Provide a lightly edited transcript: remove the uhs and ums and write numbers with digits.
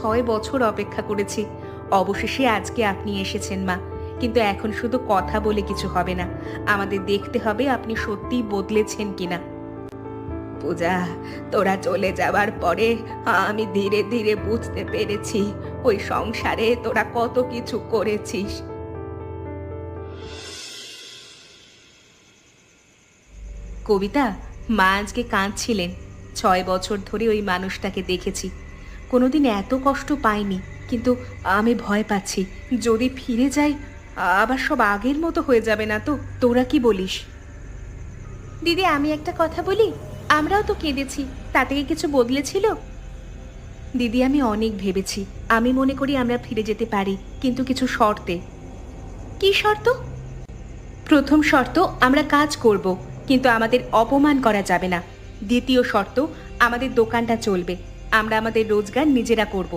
6 বছর অপেক্ষা করেছি। অবশেষে আজকে আপনি এসেছেন মা। কিন্তু এখন শুধু কথা বলে কিছু হবে না, আমাদের দেখতে হবে আপনি সত্যিই বদলেছেন কিনা। পূজা, তোরা চলে যাওয়ার পরে আমি ধীরে ধীরে বুঝতে পেরেছি ওই সংসারে তোরা কত কিছু করেছিস। কবিতা, মা আজকে কাঁদছিলেন। 6 বছর ধরে ওই মানুষটাকে দেখেছি, কোনোদিন এত কষ্ট পাইনি। কিন্তু আমি ভয় পাচ্ছি, যদি ফিরে যাই আবার সব আগের মতো হয়ে যাবে না তো? তোরা কি বলিস? দিদি, আমি একটা কথা বলি, আমরাও তো কেঁদেছি, তাতে কি কিছু বদলেছিল? দিদি, আমি অনেক ভেবেছি। আমি মনে করি আমরা ফিরে যেতে পারি, কিন্তু কিছু শর্তে। কি শর্ত? প্রথম শর্ত, আমরা কাজ করব, কিন্তু আমাদের অপমান করা যাবে না। দ্বিতীয় শর্ত, আমাদের দোকানটা চলবে, আমরা আমাদের রোজগার নিজেরা করব।